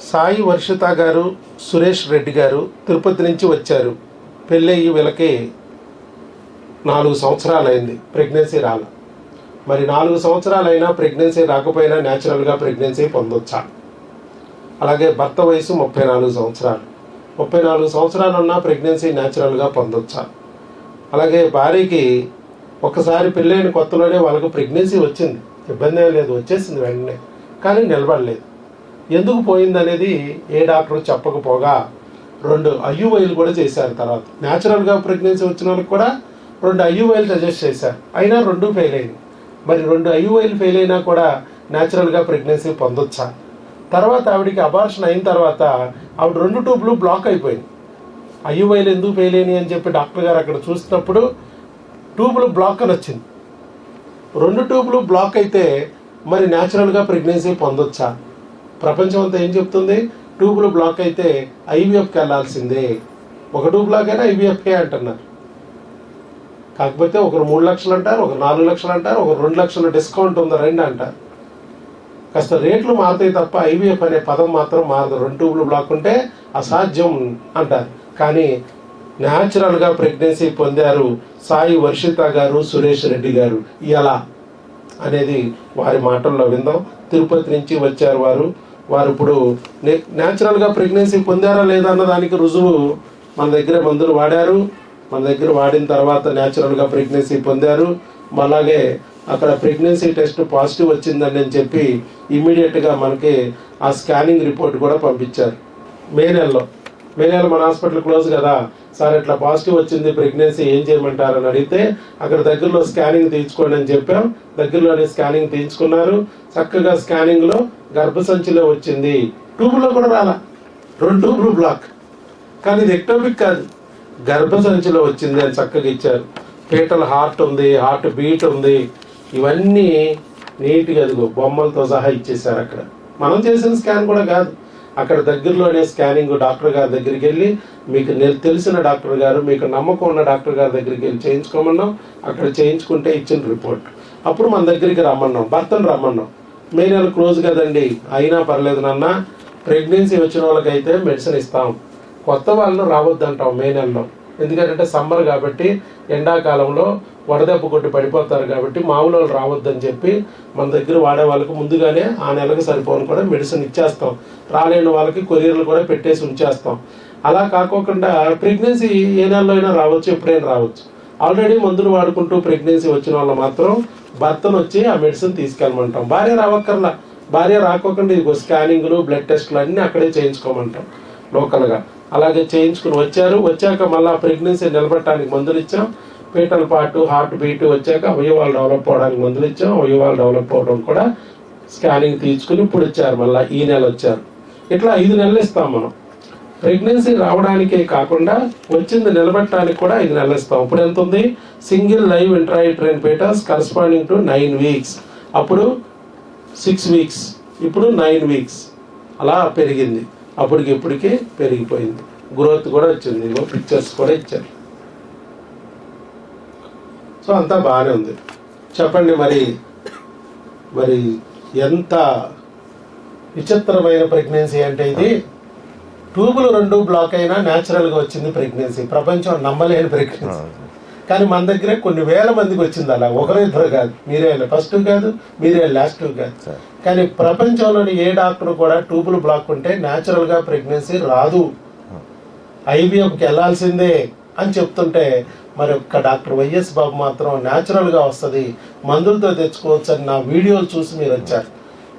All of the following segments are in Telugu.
సాయి వర్షిత గారు, సురేష్ రెడ్డి గారు తిరుపతి నుంచి వచ్చారు. పెళ్ళయ్యి వీళ్ళకి 4 సంవత్సరాలైంది, ప్రెగ్నెన్సీ రాల. మరి 4 సంవత్సరాలైనా ప్రెగ్నెన్సీ రాకపోయినా న్యాచురల్గా ప్రెగ్నెన్సీ పొందొచ్చా? అలాగే భర్త వయసు 34 సంవత్సరాలు, 34 సంవత్సరాలు ఉన్న ప్రెగ్నెన్సీ న్యాచురల్గా పొందొచ్చా? అలాగే భార్యకి ఒకసారి పెళ్ళైన కొత్తలోనే వాళ్ళకు ప్రెగ్నెన్సీ వచ్చింది, ఇబ్బంది ఏం లేదు, వచ్చేసింది వెంటనే, కానీ నిలబడలేదు. ఎందుకు పోయిందనేది ఏ డాక్టర్ చెప్పకపోగా 2 IUIలు కూడా చేశారు. తర్వాత న్యాచురల్గా ప్రెగ్నెన్సీ వచ్చిన వాళ్ళకి కూడా 2 IUIలు సజెస్ట్ చేశారు, అయినా 2 ఫెయిల్ అయింది. మరి 2 IUIలు ఫెయిల్ అయినా కూడా న్యాచురల్గా ప్రెగ్నెన్సీ పొందొచ్చా? తర్వాత ఆవిడికి అబార్షన్ అయిన తర్వాత ఆవిడ 2 ట్యూబ్లు బ్లాక్ అయిపోయింది. IUIలు ఎందుకు ఫెయిల్ అయినాయి అని చెప్పి డాక్టర్ గారు అక్కడ చూసినప్పుడు ట్యూబ్లు బ్లాక్ అని వచ్చింది. 2 ట్యూబ్లు బ్లాక్ అయితే మరి న్యాచురల్గా ప్రెగ్నెన్సీ పొందొచ్చా? ప్రపంచం అంతా ఏం చెప్తుంది? ట్యూబ్లు బ్లాక్ అయితే IVFకి వెళ్ళాల్సిందే. 1 ట్యూబ్ బ్లాక్ అయినా IVFకే అంటున్నారు. కాకపోతే ఒకరు 3 లక్షలు అంటారు, ఒకరు 4 లక్షలు అంటారు, ఒకరు 2 లక్షల డిస్కౌంట్ ఉందా రండి అంటారు. కాస్త రేట్లు మారుతాయి తప్ప IVF అనే పదం మాత్రం మారదు. 2 ట్యూబ్లు బ్లాక్ ఉంటే అసాధ్యం అంటారు. కానీ న్యాచురల్గా ప్రెగ్నెన్సీ పొందారు సాయి వర్షిత గారు, సురేష్ రెడ్డి గారు. ఎలా అనేది వారి మాటల్లో విందాం. తిరుపతి నుంచి వచ్చారు వారు ఇప్పుడు న్యాచురల్గా ప్రెగ్నెన్సీ పొందారా లేదా అన్న దానికి రుజువు మన దగ్గర మందులు వాడారు. మన దగ్గర వాడిన తర్వాత న్యాచురల్గా ప్రెగ్నెన్సీ పొందారు. అలాగే అక్కడ ప్రెగ్నెన్సీ టెస్ట్ పాజిటివ్ వచ్చిందని చెప్పి ఇమీడియట్గా మనకి ఆ స్కానింగ్ రిపోర్ట్ కూడా పంపించారు. మే నెల మన హాస్పిటల్ క్లోజ్ కదా సార్, ఇట్లా పాజిటివ్ వచ్చింది, ప్రెగ్నెన్సీ ఏం చేయమంటారని అడిగితే అక్కడ దగ్గరలో స్కానింగ్ తీయించుకోండి అని చెప్పాం. దగ్గరలోనే స్కానింగ్ తీయించుకున్నారు. చక్కగా స్కానింగ్లో గర్భసంచిలో వచ్చింది, ట్యూబ్లో కూడా రాలా, 2 ట్యూబ్లు బ్లాక్. కానీ ఇది ఎక్టోపిక్ కాదు, గర్భసంచిలో వచ్చింది అని చక్కగా ఇచ్చారు. ఫీటల్ హార్ట్ ఉంది, హార్ట్ బీట్ ఉంది, ఇవన్నీ నీట్గా అదిగో బొమ్మలతో సహా ఇచ్చేసారు. అక్కడ మనం చేసిన స్కాన్ కూడా కాదు, అక్కడ దగ్గరలోనే స్కానింగ్ డాక్టర్ గారి దగ్గరికి వెళ్ళి, మీకు తెలిసిన డాక్టర్ గారు, మీకు నమ్మకం ఉన్న డాక్టర్ గారి దగ్గరికి వెళ్ళి చేయించుకోమన్నాం. అక్కడ చేయించుకుంటే ఇచ్చిన రిపోర్ట్ అప్పుడు మన దగ్గరికి రమ్మన్నాం, భర్తను రమ్మన్నాం. మే నెల క్లోజ్ కదండి, అయినా పర్లేదు నాన్న, ప్రెగ్నెన్సీ వచ్చిన వాళ్ళకైతే మెడిసిన్ ఇస్తాం, కొత్త వాళ్ళను రావద్దంటాం మే నెలలో. ఎందుకంటే సమ్మర్ కాబట్టి, ఎండాకాలంలో వడదెబ్బ కొట్టి పడిపోతారు కాబట్టి మామూలు వాళ్ళు రావద్దని చెప్పి మన దగ్గర వాడే వాళ్ళకి ముందుగానే ఆ నెలకు సరిపోను కూడా మెడిసిన్ ఇచ్చేస్తాం. రాలేని వాళ్ళకి కొరియర్లు కూడా పెట్టేసి ఉంచేస్తాం. అలా కాకోకుండా ప్రెగ్నెన్సీ ఏ నెలలో అయినా రావచ్చు, ఎప్పుడైనా రావచ్చు. ఆల్రెడీ మందులు వాడుకుంటూ ప్రెగ్నెన్సీ వచ్చిన వాళ్ళు మాత్రం భర్తను వచ్చి ఆ మెడిసిన్ తీసుకెళ్ళమంటాం. భార్య రావక్కర్లా, భార్య రాకోకుండా ఇదిగో స్కానింగ్లు, బ్లడ్ టెస్టులు అన్నీ అక్కడే చేయించుకోమంటాం లోకల్గా. అలాగే చేయించుకుని వచ్చాక మళ్ళీ ప్రెగ్నెన్సీ నిలబెట్టడానికి మందులు ఇచ్చాం. ఫీటల్ పార్ట్, హార్ట్ బీట్ వచ్చాక అవయవాలు డెవలప్ అవడానికి మందులు ఇచ్చాం. అవయవాలు డెవలప్ అవడం కూడా స్కానింగ్ తీసుకుని ఇప్పుడు ఇచ్చారు, మళ్ళీ ఈ నెల వచ్చారు. ఇట్లా 5 నెలలు ఇస్తాం మనం. ప్రెగ్నెన్సీ రావడానికే కాకుండా వచ్చింది నిలబెట్టడానికి కూడా 5 నెలలు ఇస్తాం. ఇప్పుడు ఎంత ఉంది? Single live intrauterine foetus corresponding to 9 weeks, అప్పుడు 6 వీక్స్, ఇప్పుడు 9 వీక్స్ అలా పెరిగింది. ఇప్పటికి పెరిగిపోయింది, గ్రోత్ కూడా వచ్చింది, పిక్చర్స్ కూడా ఇచ్చారు. సో అంతా బాగానే ఉంది. చెప్పండి మరి ఎంత విచిత్రమైన ప్రెగ్నెన్సీ అంటే ఇది. ట్యూబులు 2 బ్లాక్ అయినా న్యాచురల్గా వచ్చింది ప్రెగ్నెన్సీ. ప్రపంచం నమ్మలేని ప్రెగ్నెన్సీ. కానీ మన దగ్గర కొన్ని వేల మందికి వచ్చింది, అలా 1-2 కాదు, మీరే ఫస్ట్ కాదు, మీరే లాస్ట్ కాదు. కానీ ప్రపంచంలోని ఏ డాక్టర్ కూడా ట్యూబులు బ్లాక్ ఉంటే న్యాచురల్గా ప్రెగ్నెన్సీ రాదు, IVFకి వెళ్ళాల్సిందే అని చెప్తుంటే మరి ఒక్క డాక్టర్ వైఎస్ బాబు మాత్రం న్యాచురల్గా వస్తుంది, మందులతో తెచ్చుకోవచ్చు అని నా వీడియోలు చూసి మీరు వచ్చారు.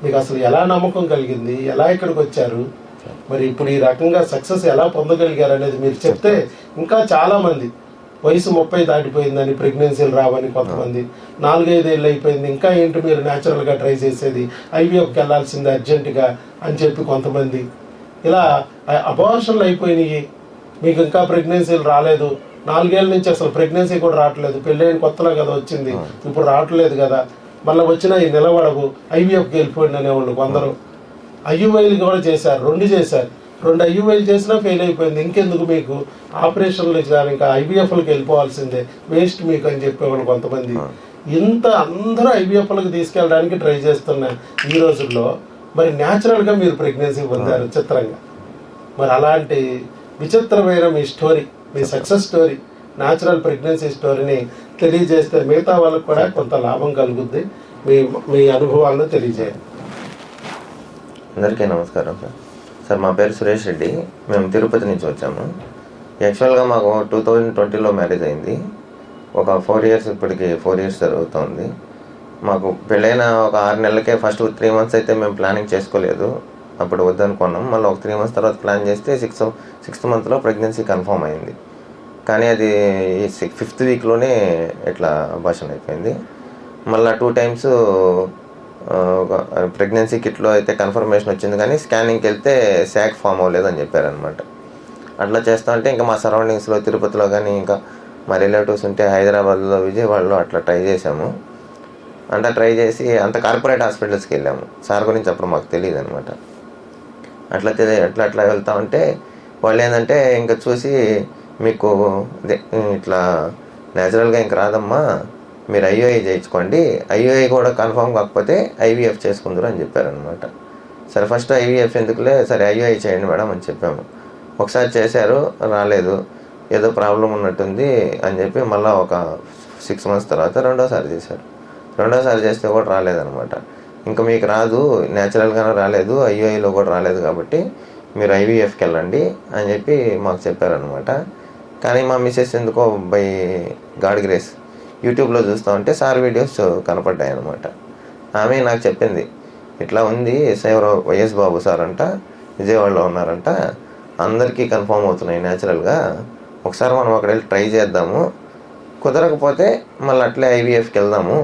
మీకు అసలు ఎలా నమ్మకం కలిగింది, ఎలా ఇక్కడికి వచ్చారు, మరి ఇప్పుడు ఈ రకంగా సక్సెస్ ఎలా పొందగలిగారు అనేది మీరు చెప్తే ఇంకా చాలామంది వయసు 30 దాటిపోయిందని ప్రెగ్నెన్సీలు రావని, కొంతమంది 4-5 ఏళ్ళు అయిపోయింది, ఇంకా ఏంటి మీరు న్యాచురల్గా ట్రై చేసేది, IVFకి వెళ్ళాల్సింది అర్జెంటుగా అని చెప్పి కొంతమంది, ఇలా అబార్షన్లు అయిపోయినాయి, మీకు ఇంకా ప్రెగ్నెన్సీలు రాలేదు, 4 ఏళ్ళ నుంచి అసలు ప్రెగ్నెన్సీ కూడా రావట్లేదు, పెళ్ళైన కొత్తలో కదా వచ్చింది, ఇప్పుడు రావట్లేదు కదా, మళ్ళీ వచ్చినా ఈ నిలబడవు, IVFకి వెళ్ళిపోయింది అనేవాళ్ళు కొందరు. IUIలు కూడా చేశారు, 2 చేశారు, 2 IUIలు చేసినా ఫెయిల్ అయిపోయింది, ఇంకెందుకు మీకు ఆపరేషన్లు ఇచ్చారు, ఇంకా IVFలకి వెళ్ళిపోవాల్సిందే, వేస్ట్ మీకు అని చెప్పేవాళ్ళు కొంతమంది. ఇంత అందరూ IVFలకు తీసుకెళ్ళడానికి ట్రై చేస్తున్నారు. ఈ రోజుల్లో మరి న్యాచురల్గా మీరు ప్రెగ్నెన్సీ పొందారు చిత్రంగా. మరి అలాంటి విచిత్రమైన మీ స్టోరీ, మీ సక్సెస్ స్టోరీ, న్యాచురల్ ప్రెగ్నెన్సీ స్టోరీని తెలియజేస్తే మిగతా వాళ్ళకు కూడా కొంత లాభం కలుగుద్ది. మీ మీ అనుభవాలను తెలియజేయండి. అందరికీ నమస్కారం సార్. మా పేరు సురేష్ రెడ్డి. మేము తిరుపతి నుంచి వచ్చాము. యాక్చువల్గా మాకు 2020లో మ్యారేజ్ అయింది. ఒక 4 ఇయర్స్, ఇప్పటికి 4 ఇయర్స్ జరుగుతుంది. మాకు పెళ్ళైన ఒక 6 నెలలకే ఫస్ట్ 3 మంత్స్ అయితే మేము ప్లానింగ్ చేసుకోలేదు, అప్పుడు వద్దనుకున్నాం. మళ్ళీ ఒక 3 మంత్స్ తర్వాత ప్లాన్ చేస్తే సిక్స్త్ మంత్లో ప్రెగ్నెన్సీ కన్ఫర్మ్ అయింది. కానీ అది 5th వీక్లోనే ఇట్లా అబార్షన్ అయిపోయింది. మళ్ళీ 2 టైమ్స్ ప్రెగ్నెన్సీ కిట్లో అయితే కన్ఫర్మేషన్ వచ్చింది, కానీ స్కానింగ్కి వెళ్తే శాక్ ఫామ్ అవ్వలేదని చెప్పారనమాట. అట్లా చేస్తా ఉంటే ఇంకా మా సరౌండింగ్స్లో తిరుపతిలో కానీ ఇంకా మా రిలేటివ్స్ ఉంటే హైదరాబాద్లో, విజయవాడలో అట్లా ట్రై చేసాము. అంతా ట్రై చేసి అంత కార్పొరేట్ హాస్పిటల్స్కి వెళ్ళాము. సార్ గురించి అప్పుడు మాకు తెలియదు అనమాట. అట్లా వెళ్తా ఉంటే వాళ్ళు ఏంటంటే ఇంకా చూసి, మీకు ఇట్లా న్యాచురల్గా ఇంక రాదమ్మా, మీరు ఐఓఐ చేయించుకోండి, ఐఓఐ కూడా కన్ఫర్మ్ కాకపోతే ఐవీఎఫ్ చేసుకుందరు అని చెప్పారనమాట. సరే ఫస్ట్ ఐవీఎఫ్ ఎందుకులే, సరే ఐఓఐ చేయండి మేడం అని చెప్పాము. ఒకసారి చేశారు, రాలేదు, ఏదో ప్రాబ్లం ఉన్నట్టుంది అని చెప్పి మళ్ళీ ఒక 6 మంత్స్ తర్వాత రెండోసారి చేశారు. రెండోసారి చేస్తే కూడా రాలేదనమాట. ఇంకా మీకు రాదు, న్యాచురల్గానే రాలేదు, ఐఓఐలో కూడా రాలేదు, కాబట్టి మీరు ఐవీఎఫ్కి వెళ్ళండి అని చెప్పి మాకు చెప్పారనమాట. కానీ మా మిస్సెస్ ఎందుకో బై గాడ్ గ్రేస్ యూట్యూబ్లో చూస్తూ ఉంటే సార్ వీడియోస్ కనపడ్డాయి అనమాట. ఆమె నాకు చెప్పింది, ఇట్లా ఉంది ఎవరో వైఎస్ బాబు సార్ అంట, విజయవాడలో ఉన్నారంట, అందరికీ కన్ఫర్మ్ అవుతున్నాయి న్యాచురల్గా, ఒకసారి మనం అక్కడ వెళ్ళి ట్రై చేద్దాము, కుదరకపోతే మళ్ళీ అట్లే ఐవీఎఫ్కి వెళ్దాము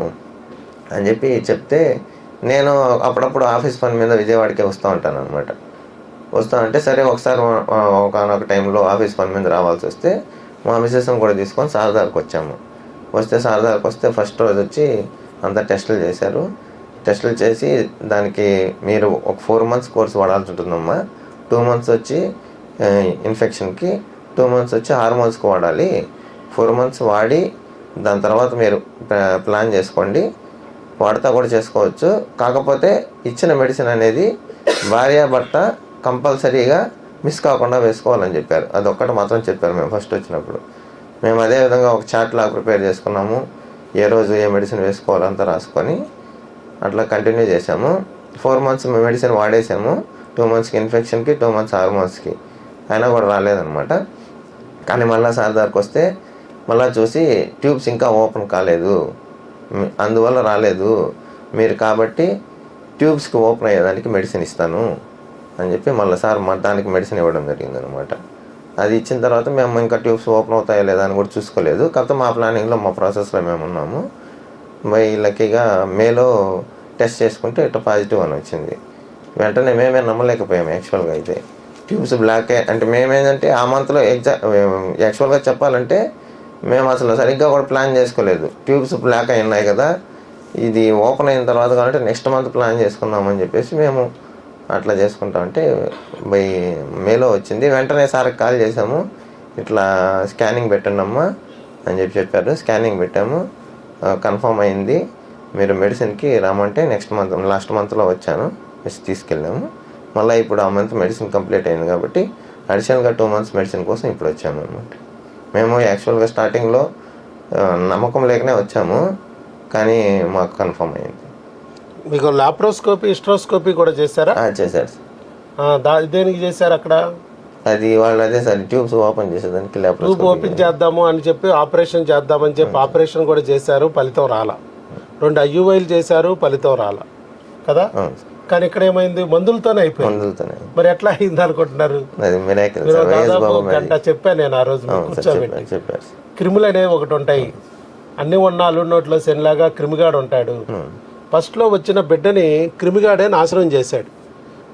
అని చెప్పి చెప్తే, నేను అప్పుడప్పుడు ఆఫీస్ పని మీద విజయవాడకే వస్తూ ఉంటాను అనమాట. వస్తూ ఉంటే సరే ఒకసారి ఒకనొక టైంలో ఆఫీస్ పని మీద రావాల్సి వస్తే మా మిస్సెస్ని కూడా తీసుకొని సారదార్కి వచ్చాము. సారదార్కి వస్తే ఫస్ట్ రోజు వచ్చి అంతా టెస్టులు చేశారు. టెస్టులు చేసి దానికి మీరు ఒక 4 మంత్స్ కోర్స్ వాడాల్సి ఉంటుందమ్మా, 2 మంత్స్ వచ్చి ఇన్ఫెక్షన్కి, 2 మంత్స్ వచ్చి హార్మోన్స్కి వాడాలి. 4 మంత్స్ వాడి దాని తర్వాత మీరు ప్లాన్ చేసుకోండి, వాడతా కూడా చేసుకోవచ్చు. కాకపోతే ఇచ్చిన మెడిసిన్ అనేది భార్యాభర్త కంపల్సరీగా మిస్ కాకుండా వేసుకోవాలని చెప్పారు. అదొక్కటి మాత్రం చెప్పారు మేము ఫస్ట్ వచ్చినప్పుడు. మేము అదేవిధంగా ఒక చార్ట్ లాగా ప్రిపేర్ చేసుకున్నాము, ఏ రోజు ఏ మెడిసిన్ వేసుకోవాలంతా రాసుకొని అట్లా కంటిన్యూ చేసాము. 4 మంత్స్ మేము మెడిసిన్ వాడేసాము, 2 మంత్స్కి ఇన్ఫెక్షన్కి, 2 మంత్స్ హార్మోన్స్కి, అయినా కూడా రాలేదనమాట. కానీ మళ్ళీ సారదార్కి వస్తే మళ్ళీ చూసి ట్యూబ్స్ ఇంకా ఓపెన్ కాలేదు, అందువల్ల రాలేదు మీరు, కాబట్టి ట్యూబ్స్కి ఓపెన్ అయ్యేదానికి మెడిసిన్ ఇస్తాను అని చెప్పి మళ్ళీ సార్ దానికి మెడిసిన్ ఇవ్వడం జరిగిందనమాట. అది ఇచ్చిన తర్వాత మేము ఇంకా ట్యూబ్స్ ఓపెన్ అవుతాయో లేదా అని కూడా చూసుకోలేదు. కాకపోతే మా ప్లానింగ్లో, మా ప్రాసెస్లో మేము ఉన్నాము. లక్కీగా మేలో టెస్ట్ చేసుకుంటే ఇట్లా పాజిటివ్ అని వచ్చింది. వెంటనే మేమే నమ్మలేకపోయాము యాక్చువల్గా. అయితే ట్యూబ్స్ బ్లాక్ అంటే మేమేంటంటే ఆ మంత్లో యాక్చువల్గా చెప్పాలంటే మేము అసలు సరిగ్గా కూడా ప్లాన్ చేసుకోలేదు. ట్యూబ్స్ బ్లాక్ అయి ఉన్నాయి కదా, ఇది ఓపెన్ అయిన తర్వాత కాబట్టి నెక్స్ట్ మంత్ ప్లాన్ చేసుకుందామని చెప్పేసి మేము అట్లా చేసుకుంటామంటే మేలో వచ్చింది. వెంటనే సార్కి కాల్ చేసాము, ఇట్లా స్కానింగ్ పెట్టండి అమ్మా అని చెప్పారు. స్కానింగ్ పెట్టాము, కన్ఫర్మ్ అయింది, మీరు మెడిసిన్కి రామంటే లాస్ట్ మంత్లో వచ్చాను, తీసుకెళ్ళాము. మళ్ళీ ఇప్పుడు ఆ మంత్ మెడిసిన్ కంప్లీట్ అయింది కాబట్టి అడిషనల్గా 2 మంత్స్ మెడిసిన్ కోసం ఇప్పుడు వచ్చాము అనమాట. మేము యాక్చువల్గా స్టార్టింగ్లో నమ్మకం లేకనే వచ్చాము, కానీ మాకు కన్ఫర్మ్ అయింది. మీకు లాప్రోస్కోపీ, హిస్ట్రోస్కోపీ కూడా చేశారా? చేశారు సార్. దేనికి చేశారు అక్కడ? అది వాళ్ళు అదే సార్ ట్యూబ్స్ ఓపెన్ చేసేదానికి, ట్యూబ్ ఓపెన్ చేద్దాము అని చెప్పి ఆపరేషన్ చేద్దామని చెప్పి ఆపరేషన్ కూడా చేశారు, ఫలితం రాలా. 2 ఐయుఐలు చేశారు, ఫలితం రాలా కదా. కానీ ఇక్కడ ఏమైంది, మందులతోనే అయిపోయింది. మరి ఎట్లా అయింది అనుకుంటున్నారు? దాదాపు గంట చెప్పాను నేను ఆ రోజు కూర్చోబెట్టి. క్రిములు అనేవి ఒకటి ఉంటాయి, అన్ని ఉన్నాళ్ళు నోట్లో శనిలాగా క్రిమిగాడు ఉంటాడు. ఫస్ట్లో వచ్చిన బిడ్డని క్రిమిగాడే నాశనం చేశాడు.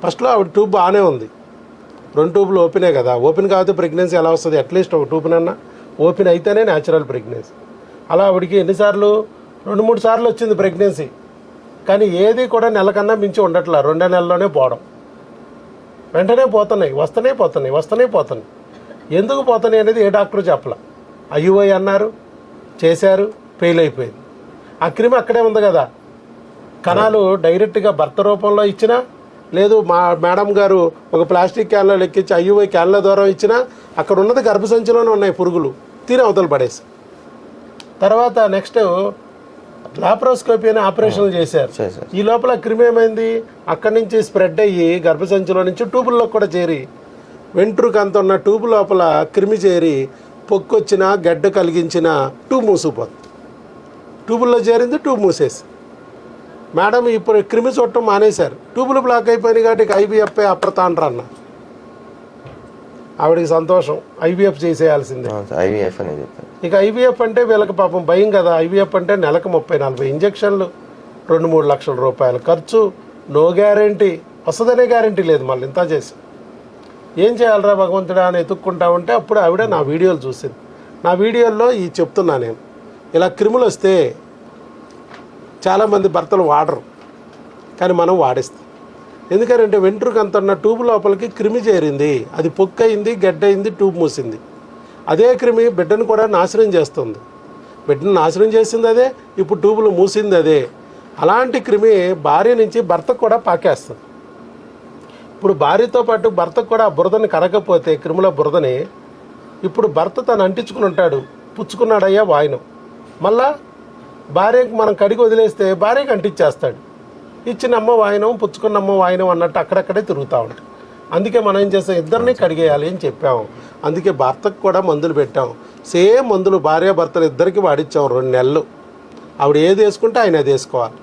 ఫస్ట్లో ఆవిడ ట్యూబ్ బాగానే ఉంది, 2 ట్యూబ్లు ఓపెనే కదా. ఓపెన్ కాకపోతే ప్రెగ్నెన్సీ ఎలా వస్తుంది? అట్లీస్ట్ ఒక ట్యూబ్నన్నా ఓపెన్ అయితేనే న్యాచురల్ ప్రెగ్నెన్సీ. అలా ఆవిడకి ఎన్నిసార్లు, 2-3 సార్లు వచ్చింది ప్రెగ్నెన్సీ. కానీ ఏది కూడా నెలకన్నా మించి ఉండట్లా, 2 నెలల్లోనే పోవడం. వెంటనే పోతున్నాయి, వస్తూనే పోతున్నాయి. ఎందుకు పోతున్నాయి అనేది ఏ డాక్టరు చెప్పలా. ఐయుఐ అన్నారు, చేశారు, ఫెయిల్ అయిపోయింది. ఆ క్రిమి అక్కడే ఉంది కదా. కణాలు డైరెక్ట్గా భర్త రూపంలో ఇచ్చినా లేదు మా మేడం గారు ఒక ప్లాస్టిక్ క్యాన్లో లెక్కించి ఐయుఐ క్యాన్ల ద్వారా ఇచ్చినా అక్కడ ఉన్నది గర్భసంచిలోనే ఉన్నాయి పురుగులు, తిని అవతలు పడేసి. తర్వాత నెక్స్ట్ లాప్రోస్కోపీ అని ఆపరేషన్లు చేశారు. ఈ లోపల క్రిమి ఏమైంది, అక్కడి నుంచి స్ప్రెడ్ అయ్యి గర్భసంచిలో నుంచి ట్యూబుల్లో కూడా చేరి వెంట్రుక అంత ఉన్న ట్యూబ్ లోపల క్రిమి చేరి పొక్కొచ్చిన గడ్డ కలిగించిన ట్యూబ్ మూసిపోతుంది. ట్యూబుల్లో చేరింది, ట్యూబ్ మూసేసి. మేడం ఇప్పుడు క్రిమి చూడటం మానేశారు, ట్యూబులు బ్లాక్ అయిపోయినాయి కాబట్టి ఐవీఎఫ్ అప్రతాండ్ర అన్న. ఆవిడకి సంతోషం, ఐవీఎఫ్ చేసేయాల్సిందే. ఐవీఎఫ్ అని చెప్పారు. ఇక ఐవీఎఫ్ అంటే వీళ్ళకి పాపం భయం కదా. ఐవీఎఫ్ అంటే నెలకు 30-40 ఇంజక్షన్లు, 2-3 లక్షల రూపాయలు ఖర్చు, నో గ్యారంటీ, వస్తుందనే గ్యారంటీ లేదు. మళ్ళీ ఇంత చేసి ఏం చేయాలరా భగవంతుడా అని ఎత్తుక్కుంటా ఉంటే అప్పుడు ఆవిడ నా వీడియోలు చూసింది. నా వీడియోల్లో ఈ చెప్తున్నా నేను, ఇలా క్రిములు వస్తే చాలామంది భర్తలు వాడరు, కానీ మనం వాడేస్తాం. ఎందుకంటే వెంట్రుక అంత ఉన్న ట్యూబ్ లోపలికి క్రిమి చేరింది, అది పొక్కయింది, గడ్డయింది, ట్యూబ్ మూసింది. అదే క్రిమి బిడ్డను కూడా నాశనం చేస్తుంది. బిడ్డను నాశనం చేసింది అదే, ఇప్పుడు ట్యూబులు మూసింది అదే. అలాంటి క్రిమి భార్య నుంచి భర్తకు కూడా పాకేస్తుంది. ఇప్పుడు భార్యతో పాటు భర్తకు కూడా బురదని కరగకపోతే, క్రిముల బురదని ఇప్పుడు భర్త తను అంటించుకుని ఉంటాడు, పుచ్చుకున్నాడయ్యా వాయినం. మళ్ళా భార్యకు మనం కడిగి వదిలేస్తే భార్యకు అంటించేస్తాడు. ఇచ్చినమ్మ వాయినం, పుచ్చుకున్నమ్మ వాయినం అన్నట్టు అక్కడక్కడే తిరుగుతూ ఉంటాం. అందుకే మనం ఏం చేస్తాం, ఇద్దరిని కడిగేయాలి అని చెప్పాము. అందుకే భర్తకు కూడా మందులు పెట్టాం. సేమ్ మందులు భార్యాభర్తలు ఇద్దరికి వాడిచ్చాం 2 నెలలు. ఆవిడ ఏది వేసుకుంటే ఆయన అది వేసుకోవాలి.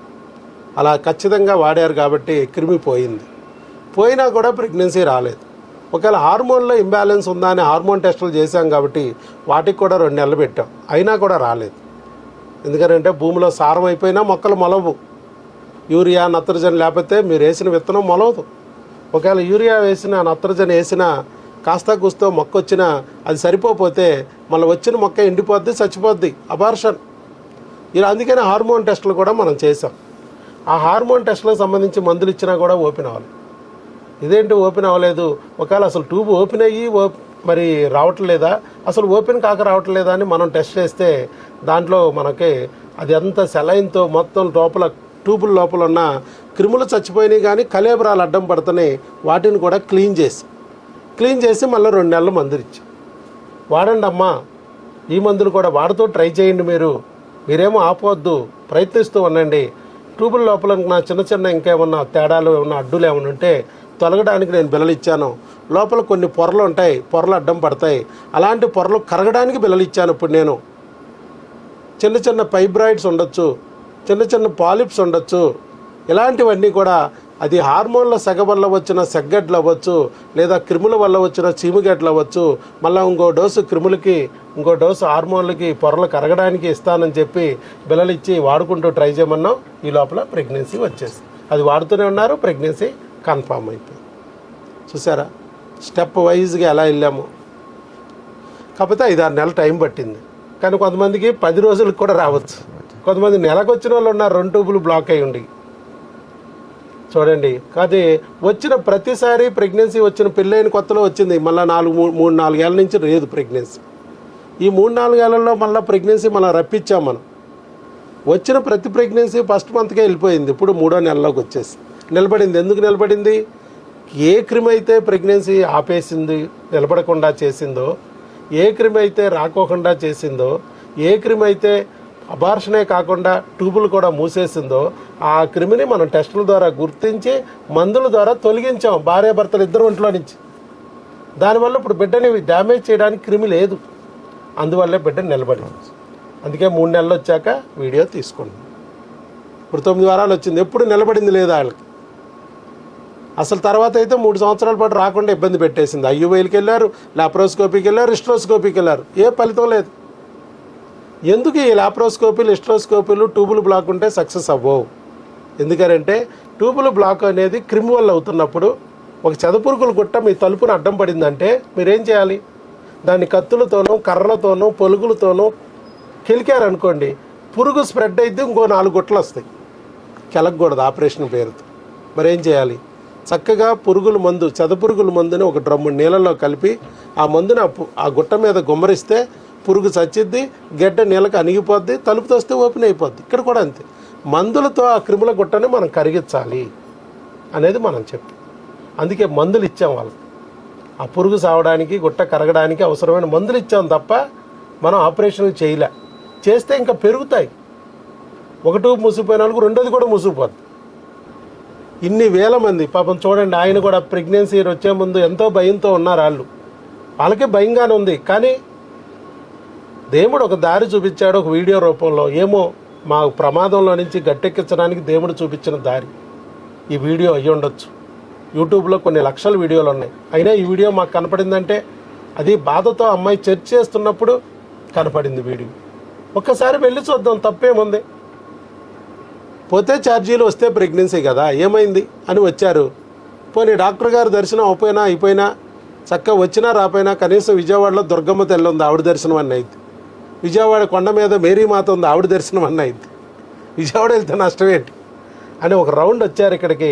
అలా ఖచ్చితంగా వాడారు కాబట్టి క్రిమి పోయింది. పోయినా కూడా ప్రెగ్నెన్సీ రాలేదు. ఒకవేళ హార్మోన్లో ఇంబ్యాలెన్స్ ఉందా అని హార్మోన్ టెస్టులు చేశాం కాబట్టి వాటికి కూడా 2 నెలలు పెట్టాం, అయినా కూడా రాలేదు. ఎందుకంటే భూమిలో సారం అయిపోయినా మొక్కలు మొలవు. యూరియా నత్రజని లేకపోతే మీరు వేసిన విత్తనం మొలవదు. ఒకవేళ యూరియా వేసిన నత్రజని వేసినా కాస్త కూస్తో మొక్క వచ్చినా అది సరిపోతే మళ్ళీ వచ్చిన మొక్క ఎండిపోద్ది, చచ్చిపోద్ది, అబార్షన్. ఇలా అందుకని హార్మోన్ టెస్టులు కూడా మనం చేసాం. ఆ హార్మోన్ టెస్టులకు సంబంధించి మందులు ఇచ్చినా కూడా ఓపెన్ అవ్వాలి. ఇదేంటి ఓపెన్ అవ్వలేదు, ఒకవేళ అసలు ట్యూబ్ ఓపెన్ అయ్యి మరి రావట్లేదా, అసలు ఓపెన్ కాక రావట్లేదా అని మనం టెస్ట్ చేస్తే దాంట్లో మనకి అది అంత సెలైన్తో మొత్తం లోపల ట్యూబుల లోపల ఉన్న క్రిములు చచ్చిపోయినాయి, కానీ కలేబరాలు అడ్డం పడుతున్నాయి. వాటిని కూడా క్లీన్ చేసి మళ్ళీ 2 నెలలు మందులు ఇచ్చి వాడండి అమ్మా. ఈ మందులు కూడా వాడుతూ ట్రై చేయండి. మీరేమో ఆపవద్దు, ప్రయత్నిస్తూ ఉండండి. ట్యూబుల లోపల నా చిన్న ఇంకేమన్నా తేడాలు ఏమన్నా అడ్డులు ఏమైనా ఉంటే తొలగడానికి నేను బిల్లలు ఇచ్చాను. లోపల కొన్ని పొరలు ఉంటాయి, పొరలు అడ్డం పడతాయి. అలాంటి పొరలు కరగడానికి బిల్లలు ఇచ్చాను. ఇప్పుడు నేను చిన్న ఫైబ్రాయిడ్స్ ఉండొచ్చు, చిన్న పాలిప్స్ ఉండొచ్చు. ఇలాంటివన్నీ కూడా అది హార్మోన్ల సెగ వల్ల వచ్చిన సెగ్గడ్లు అవ్వచ్చు, లేదా క్రిముల వల్ల వచ్చిన చీముగడ్లు అవ్వచ్చు. మళ్ళీ ఇంకో డోసు క్రిములకి, ఇంకో డోసు హార్మోన్లకి పొరలు కరగడానికి ఇస్తానని చెప్పి బిల్లలు ఇచ్చి వాడుకుంటూ ట్రై చేయమన్నాం. ఈ లోపల ప్రెగ్నెన్సీ వచ్చేసి అది వాడుతూనే ఉన్నారు, ప్రెగ్నెన్సీ కన్ఫామ్ అయిపోయింది. చూసారా స్టెప్ వైజ్గా ఎలా వెళ్ళాము. కాకపోతే 5-6 నెలలు టైం పట్టింది. కానీ కొంతమందికి 10 రోజులకు కూడా రావచ్చు. కొంతమంది నెలకు వచ్చిన వాళ్ళు ఉన్నారు, 2 ట్యూబులు బ్లాక్ అయ్యి ఉండి. చూడండి, అది వచ్చిన ప్రతిసారి ప్రెగ్నెన్సీ వచ్చిన పెళ్ళైన కొత్తలో వచ్చింది, మళ్ళీ 3-4 ఏళ్ళ నుంచి లేదు ప్రెగ్నెన్సీ. ఈ 3-4 ఏళ్ళలో మళ్ళీ ప్రెగ్నెన్సీ మనం రప్పించాం. మనం వచ్చిన ప్రతి ప్రెగ్నెన్సీ ఫస్ట్ మంత్కే వెళ్ళిపోయింది. ఇప్పుడు 3వ నెలలోకి వచ్చేసి నిలబడింది. ఎందుకు నిలబడింది? ఏ క్రిమి అయితే ప్రెగ్నెన్సీ ఆపేసింది, నిలబడకుండా చేసిందో, ఏ క్రిమి అయితే రాకోకుండా చేసిందో, ఏ క్రిమి అయితే అబార్షనే కాకుండా ట్యూబులు కూడా మూసేసిందో, ఆ క్రిమిని మనం టెస్టుల ద్వారా గుర్తించి మందుల ద్వారా తొలగించాం భార్యాభర్తలు ఇద్దరు ఒంట్లో నుంచి. దానివల్ల ఇప్పుడు బిడ్డని డ్యామేజ్ చేయడానికి క్రిమి లేదు. అందువల్లే బిడ్డ నిలబడింది. అందుకే 3 నెలలు వచ్చాక వీడియో తీసుకోండి. ఇప్పుడు 9 వారాలు వచ్చింది, ఎప్పుడు నిలబడింది లేదు వాళ్ళకి. అసలు తర్వాత అయితే 3 సంవత్సరాల పాటు రాకుండా ఇబ్బంది పెట్టేసింది. ఐయుఐలకి వెళ్ళారు, లాప్రోస్కోపీకి వెళ్ళారు, హిస్ట్రోస్కోపీకి వెళ్ళారు, ఏ ఫలితం లేదు. ఎందుకు ఈ లాప్రోస్కోపీలు, హిస్ట్రోస్కోపీలు ట్యూబులు బ్లాక్ ఉంటే సక్సెస్ అవ్వవు. ఎందుకంటే ట్యూబులు బ్లాక్ అనేది క్రిమి వల్ల అవుతున్నప్పుడు ఒక చెదపురుగుల గుట్ట మీ తలుపును అడ్డం పడిందంటే మీరేం చేయాలి? దాన్ని కత్తులతోనూ, కర్రలతోనూ, పొలుగులతోనూ కిలికారనుకోండి, పురుగు స్ప్రెడ్ అయితే ఇంకో 4 గుట్టలు వస్తాయి. కెలకూడదు ఆపరేషన్ పేరుతో. మరేం చేయాలి? చక్కగా పురుగుల మందు, చెదపురుగుల మందుని ఒక డ్రమ్ము నీళ్ళలో కలిపి ఆ మందుని ఆ గుట్ట మీద గుమ్మరిస్తే పురుగు చచ్చిద్ది, గడ్డ నీళ్ళకి అణిగిపోద్ది, తలుపు తోస్తే ఓపెన్ అయిపోద్ది. ఇక్కడ కూడా అంతే, మందులతో ఆ క్రిముల గుట్టని మనం కరిగించాలి అనేది మనం చెప్పి అందుకే మందులు ఇచ్చాం వాళ్ళకి. ఆ పురుగు సావడానికి, గుట్ట కరగడానికి అవసరమైన మందులు ఇచ్చాం తప్ప మనం ఆపరేషన్లు చేయలే. చేస్తే ఇంకా పెరుగుతాయి. ఒకటి మూసిపోయిన వాళ్ళకు రెండోది కూడా మూసిపోద్ది. ఇన్ని వేల మంది పాపం చూడండి, ఆయన కూడా ప్రెగ్నెన్సీ వచ్చే ముందు ఎంతో భయంతో ఉన్నారు వాళ్ళు. వాళ్ళకే భయంగానే ఉంది. కానీ దేవుడు ఒక దారి చూపించాడు ఒక వీడియో రూపంలో. ఏమో మా ప్రమాదంలో నుంచి గట్టెక్కించడానికి దేవుడు చూపించిన దారి ఈ వీడియో అయ్యి ఉండొచ్చు. యూట్యూబ్లో కొన్ని లక్షల వీడియోలు ఉన్నాయి. అయినా ఈ వీడియో మాకు కనపడిందంటే అది బాధతో అమ్మాయి చర్చ చేస్తున్నప్పుడు కనపడింది వీడియో. ఒక్కసారి వెళ్ళి చూద్దాం, తప్పేముంది. పోతే ఛార్జీలు వస్తే ప్రెగ్నెన్సీ కదా, ఏమైంది అని వచ్చారు. పోనీ డాక్టర్ గారు దర్శనం అయిపోయినా చక్కగా వచ్చినా రాపోయినా కనీసం విజయవాడలో దుర్గమ్మ తల్లి ఉంది, ఆవిడ దర్శనం అన్న అయింది. విజయవాడ కొండ మీద మేరీమాత ఉంది, ఆవిడ దర్శనం అన్న అయింది. విజయవాడ వెళ్తే నష్టం ఏంటి అని ఒక రౌండ్ వచ్చారు ఇక్కడికి.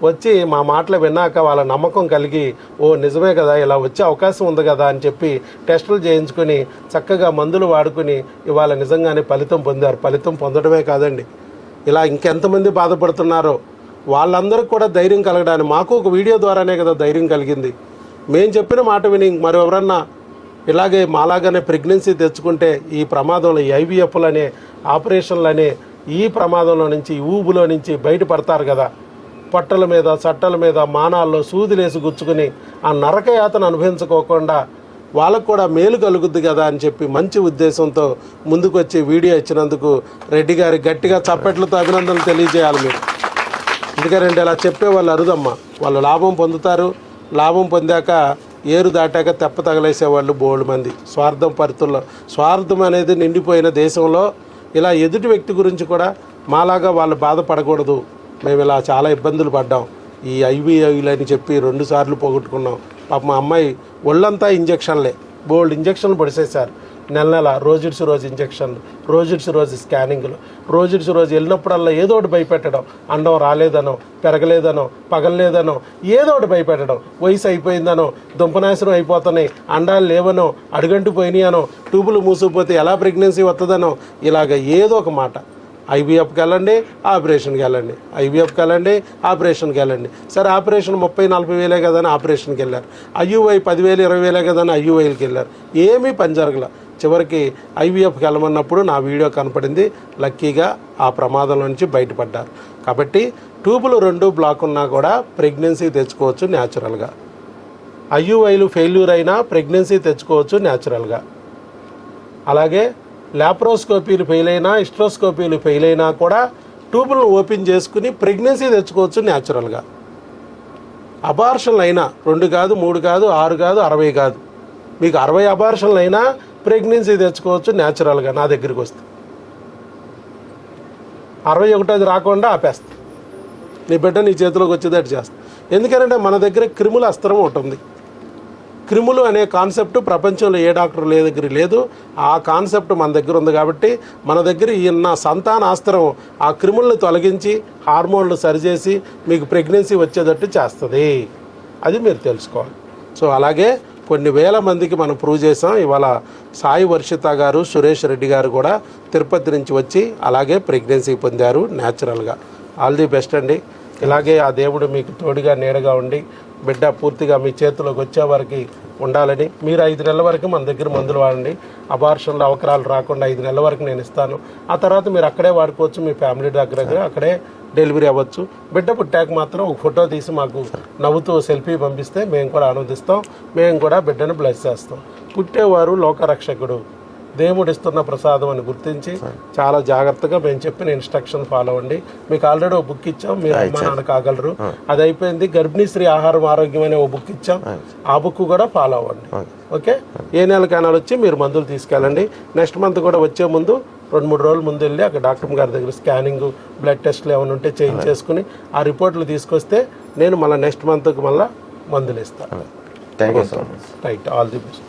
వచ్చి మా మాటలు విన్నాక వాళ్ళ నమ్మకం కలిగి, ఓ నిజమే కదా, ఇలా వచ్చే అవకాశం ఉంది కదా అని చెప్పి టెస్టులు చేయించుకొని చక్కగా మందులు వాడుకుని ఇవాళ నిజంగానే ఫలితం పొందారు. ఫలితం పొందడమే కాదండి, ఇలా ఇంకెంతమంది బాధపడుతున్నారో వాళ్ళందరికీ కూడా ధైర్యం కలగడానికి మాకు ఒక వీడియో ద్వారానే కదా ధైర్యం కలిగింది. మేము చెప్పిన మాట విని మరెవరన్నా ఇలాగే మాలాగానే ప్రెగ్నెన్సీ తెచ్చుకుంటే ఈ ప్రమాదంలో, ఈ ఐవీఎఫ్లనే ఆపరేషన్లనే ఈ ప్రమాదంలో నుంచి, ఈ ఊబులో నుంచి బయటపడతారు కదా. పొట్టల మీద, చట్టల మీద, మానాల్లో సూదిలేసి గుచ్చుకుని ఆ నరకయాతను అనుభవించుకోకుండా వాళ్ళకు కూడా మేలు కలుగుద్ది కదా అని చెప్పి మంచి ఉద్దేశంతో ముందుకు వచ్చి వీడియో ఇచ్చినందుకు రెడ్డి గారి గట్టిగా చప్పట్లతో అభినందనలు తెలియజేయాలి మీరు. ఎందుకంటే ఇలా చెప్పేవాళ్ళు అరుదమ్మా. వాళ్ళు లాభం పొందుతారు. లాభం పొందాక ఏరు దాటాక తెప్ప తగలేసేవాళ్ళు బోల్డ్ మంది. స్వార్థం అనేది నిండిపోయిన దేశంలో ఇలా ఎదుటి వ్యక్తి గురించి కూడా మాలాగా వాళ్ళు బాధపడకూడదు. మేము ఇలా చాలా ఇబ్బందులు పడ్డాం. ఈ ఐవీఐలు అని చెప్పి 2 సార్లు పోగొట్టుకున్నాం. పాప మా అమ్మాయి ఒళ్ళంతా ఇంజక్షన్లే, బోల్డ్ ఇంజక్షన్లు పొడిసేశారు. నెల రోజుడిసి రోజు ఇంజక్షన్లు, రోజుడిసి రోజు స్కానింగ్లు, రోజుడిసి రోజు వెళ్ళినప్పుడల్లా ఏదో ఒకటి భయపెట్టడం. అండం రాలేదనో, పెరగలేదనో, పగలలేదనో ఏదో ఒకటి భయపెట్టడం. వయసు అయిపోయిందనో, దుంపనాశనం అయిపోతున్నాయి, అండాలు లేవనో, అడుగంటు పోయినాయనో, ట్యూబులు మూసుకుపోతే ఎలా ప్రెగ్నెన్సీ వస్తుందనో, ఇలాగ ఏదో ఒక మాట. ఐవీఎఫ్కి వెళ్ళండి, ఆపరేషన్కి వెళ్ళండి, ఐవీఎఫ్కి వెళ్ళండి, ఆపరేషన్కి వెళ్ళండి. సరే ఆపరేషన్ 30-40 వేలే కదని ఆపరేషన్కి వెళ్ళారు. ఐయుఐ 10,000-20 వేలే కదని ఐయుఐలకి వెళ్ళారు. ఏమీ పని జరగల. చివరికి ఐవీఎఫ్కి వెళ్ళమన్నప్పుడు నా వీడియో కనపడింది. లక్కీగా ఆ ప్రమాదంలో నుంచి బయటపడ్డారు. కాబట్టి ట్యూబులు 2 బ్లాక్ ఉన్నా కూడా ప్రెగ్నెన్సీ తెచ్చుకోవచ్చు న్యాచురల్గా. ఐయుఐలు ఫెయిల్యూర్ అయినా ప్రెగ్నెన్సీ తెచ్చుకోవచ్చు న్యాచురల్గా. అలాగే ల్యాప్రోస్కోపీలు ఫెయిల్ అయినా, హిస్ట్రోస్కోపీలు ఫెయిల్ అయినా కూడా ట్యూబులను ఓపెన్ చేసుకుని ప్రెగ్నెన్సీ తెచ్చుకోవచ్చు న్యాచురల్గా. అబార్షన్లు అయినా 2 కాదు, 3 కాదు, 6 కాదు, 60 కాదు, మీకు 60 అబార్షన్లు అయినా ప్రెగ్నెన్సీ తెచ్చుకోవచ్చు న్యాచురల్గా. నా దగ్గరికి వస్తే 61 రాకుండా ఆపేస్తా. నీ బిడ్డ నీ చేతిలోకి వచ్చేటట్టు చేస్తా. ఎందుకంటే మన దగ్గర క్రిముల అస్త్రం ఉంటుంది. క్రిములు అనే కాన్సెప్ట్ ప్రపంచంలో ఏ డాక్టర్ దగ్గర లేదు. ఆ కాన్సెప్ట్ మన దగ్గర ఉంది. కాబట్టి మన దగ్గర ఈయన సంతానాస్త్రం ఆ క్రిములను తొలగించి హార్మోన్లు సరిచేసి మీకు ప్రెగ్నెన్సీ వచ్చేటట్టు చేస్తుంది. అది మీరు తెలుసుకోవాలి. సో అలాగే కొన్ని వేల మందికి మనం ప్రూవ్ చేసాం. ఇవాళ సాయి వర్షిత గారు, సురేష్ రెడ్డి గారు కూడా తిరుపతి నుంచి వచ్చి అలాగే ప్రెగ్నెన్సీ పొందారు న్యాచురల్గా. ఆల్ ది బెస్ట్ అండి. ఇలాగే ఆ దేవుడు మీకు తోడుగా నీడగా ఉండి బిడ్డ పూర్తిగా మీ చేతిలోకి వచ్చే వరకు ఉండాలని. మీరు 5 నెలల వరకు మన దగ్గర మందులు వాడండి. అబార్షన్లు అవకరాలు రాకుండా 5 నెలల వరకు నేను ఇస్తాను. ఆ తర్వాత మీరు అక్కడే వాడుకోవచ్చు. మీ ఫ్యామిలీ దగ్గర అక్కడే డెలివరీ అవ్వచ్చు. బిడ్డ పుట్టాక మాత్రం ఒక ఫోటో తీసి మాకు నవ్వుతూ సెల్ఫీ పంపిస్తే మేము కూడా ఆనందిస్తాం. మేము కూడా బిడ్డను బ్లెస్ చేస్తాం. పుట్టేవారు లోకరక్షకుడు, దేవుడు ఇస్తున్న ప్రసాదం అని గుర్తించి చాలా జాగ్రత్తగా మేము చెప్పిన ఇన్స్ట్రక్షన్ ఫాలో అవ్వండి. మీకు ఆల్రెడీ ఒక బుక్ ఇచ్చాం, మీరు అమ్మ నాన్న కాగలరు, అది అయిపోయింది. గర్భిణీ స్త్రీ ఆహారం ఆరోగ్యం అనే ఒక బుక్ ఇచ్చాం, ఆ బుక్ కూడా ఫాలో అవ్వండి. ఓకే, ఏ నెలకైనా వచ్చి మీరు మందులు తీసుకెళ్ళండి. నెక్స్ట్ మంత్ కూడా వచ్చే ముందు 2-3 రోజుల ముందు వెళ్ళి అక్కడ డాక్టర్ గారి దగ్గర స్కానింగ్, బ్లడ్ టెస్ట్లు ఏమైనా ఉంటే చేయించేసుకుని ఆ రిపోర్ట్లు తీసుకొస్తే నేను మళ్ళీ నెక్స్ట్ మంత్కి మళ్ళీ మందులు ఇస్తాను. Thank you so much. Right, all the best.